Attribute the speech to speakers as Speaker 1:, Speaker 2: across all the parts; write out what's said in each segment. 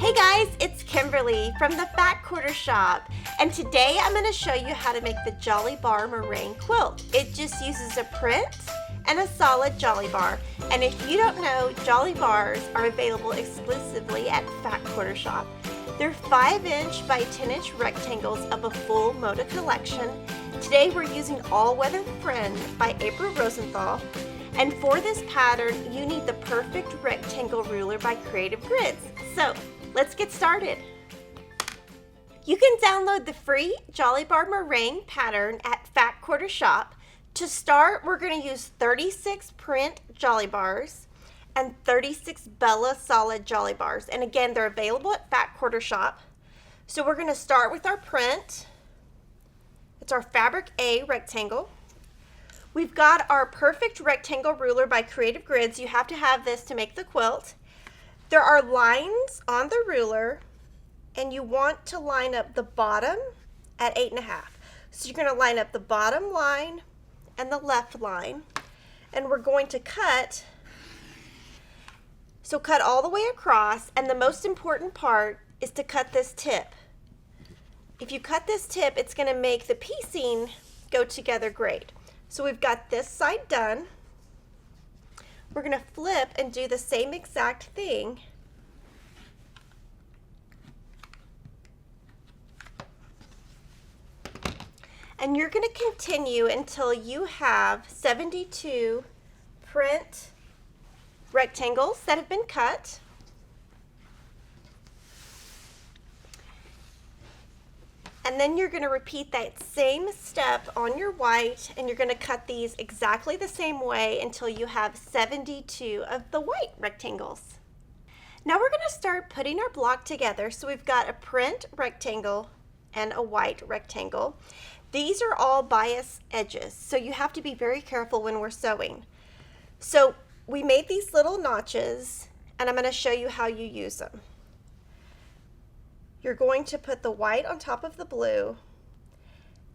Speaker 1: Hey guys, it's Kimberly from the Fat Quarter Shop, and today I'm going to show you how to make the Jolly Bar Meringue quilt. It just uses a print and a solid Jolly Bar, and if you don't know, Jolly Bars are available exclusively at Fat Quarter Shop. They're 5-inch by 10-inch rectangles of a full Moda collection. Today we're using All Weather Friend by April Rosenthal. And for this pattern, you need the perfect rectangle ruler by Creative Grids. So let's get started. You can download the free Jolly Bar Meringue pattern at Fat Quarter Shop. To start, we're going to use 36 print Jolly Bars and 36 Bella solid Jolly Bars. And again, they're available at Fat Quarter Shop. So we're going to start with our print. It's our Fabric A rectangle. We've got our perfect rectangle ruler by Creative Grids. You have to have this to make the quilt. There are lines on the ruler, and you want to line up the bottom at 8.5. So you're going to line up the bottom line and the left line, and we're going to cut. So cut all the way across, and the most important part is to cut this tip. If you cut this tip, it's going to make the piecing go together great. So we've got this side done. We're going to flip and do the same exact thing. And you're going to continue until you have 72 print rectangles that have been cut. And then you're going to repeat that same step on your white, and you're going to cut these exactly the same way until you have 72 of the white rectangles. Now we're going to start putting our block together. So we've got a print rectangle and a white rectangle. These are all bias edges, so you have to be very careful when we're sewing. So we made these little notches, and I'm going to show you how you use them. You're going to put the white on top of the blue,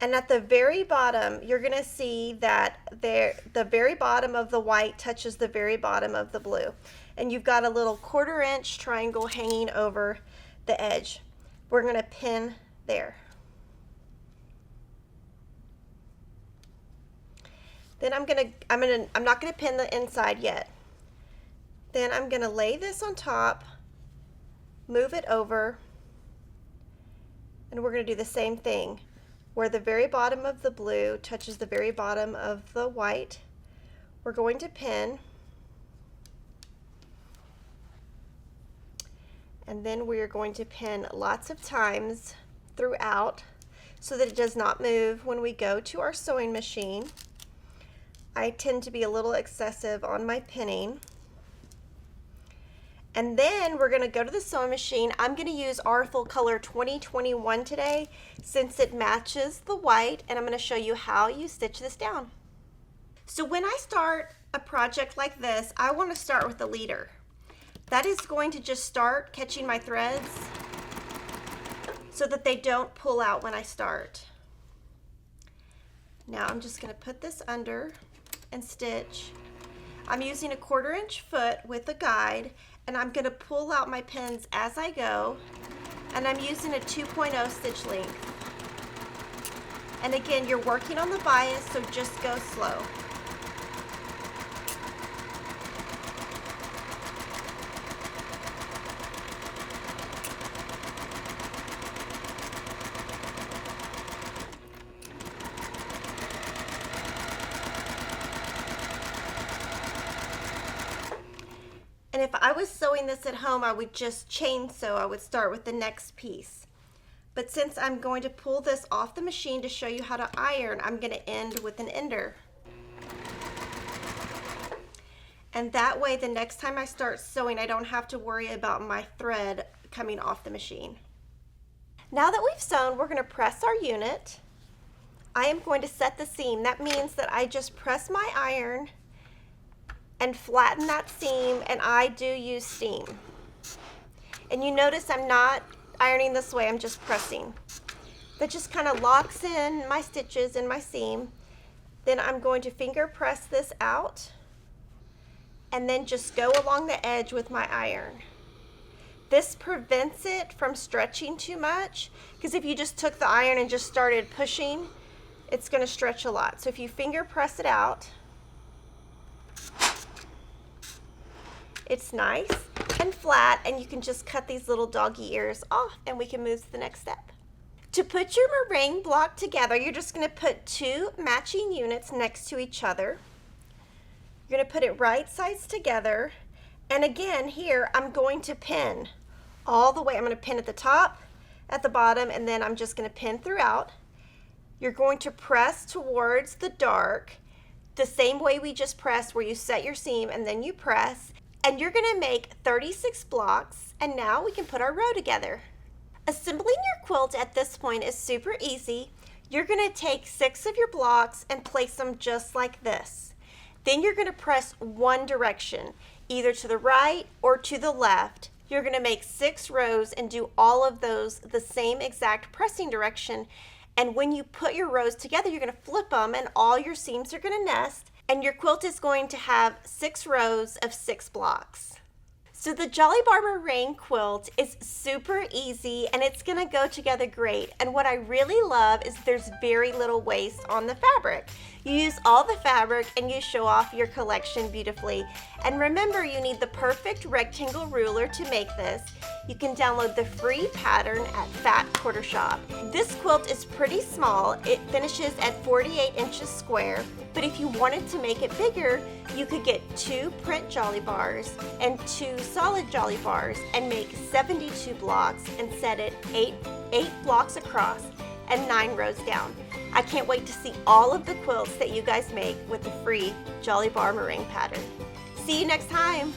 Speaker 1: and at the very bottom you're going to see that the very bottom of the white touches the very bottom of the blue, and you've got a little 1/4 inch triangle hanging over the edge. We're going to pin there. Then I'm not going to pin the inside yet. Then I'm going to lay this on top, move it over, and we're going to do the same thing. Where the very bottom of the blue touches the very bottom of the white, we're going to pin. And then we are going to pin lots of times throughout so that it does not move when we go to our sewing machine. I tend to be a little excessive on my pinning. And then we're going to go to the sewing machine. I'm going to use our full color 2021 today since it matches the white, and I'm going to show you how you stitch this down. So when I start a project like this, I want to start with the leader. That is going to just start catching my threads so that they don't pull out when I start. Now I'm just going to put this under and stitch. I'm using a 1/4 inch foot with a guide, and I'm going to pull out my pins as I go, and I'm using a 2.0 stitch length. And again, you're working on the bias, so just go slow. And if I was sewing this at home, I would just chain sew. I would start with the next piece. But since I'm going to pull this off the machine to show you how to iron, I'm going to end with an ender. And that way, the next time I start sewing, I don't have to worry about my thread coming off the machine. Now that we've sewn, we're going to press our unit. I am going to set the seam. That means that I just press my iron and flatten that seam, and I do use steam. And you notice I'm not ironing this way, I'm just pressing. That just kind of locks in my stitches in my seam. Then I'm going to finger press this out and then just go along the edge with my iron. This prevents it from stretching too much, because if you just took the iron and just started pushing, it's going to stretch a lot. So if you finger press it out, it's nice and flat, and you can just cut these little doggy ears off, and we can move to the next step. To put your meringue block together, you're just going to put 2 matching units next to each other. You're going to put it right sides together, and again here I'm going to pin all the way. I'm going to pin at the top, at the bottom, and then I'm just going to pin throughout. You're going to press towards the dark the same way we just pressed, where you set your seam and then you press, and you're going to make 36 blocks, and now we can put our row together. Assembling your quilt at this point is super easy. You're going to take 6 of your blocks and place them just like this. Then you're going to press one direction, either to the right or to the left. You're going to make 6 rows and do all of those the same exact pressing direction. And when you put your rows together, you're going to flip them and all your seams are going to nest. And your quilt is going to have 6 rows of 6 blocks. So the Jolly Bar Meringue quilt is super easy, and it's going to go together great. And what I really love is there's very little waste on the fabric. You use all the fabric and you show off your collection beautifully. And remember, you need the perfect rectangle ruler to make this. You can download the free pattern at Fat Quarter Shop. This quilt is pretty small. It finishes at 48 inches square. But if you wanted to make it bigger, you could get 2 print Jolly Bars and 2 solid Jolly Bars and make 72 blocks and set it 8 blocks across and 9 rows down. I can't wait to see all of the quilts that you guys make with the free Jolly Bar Meringue pattern. See you next time.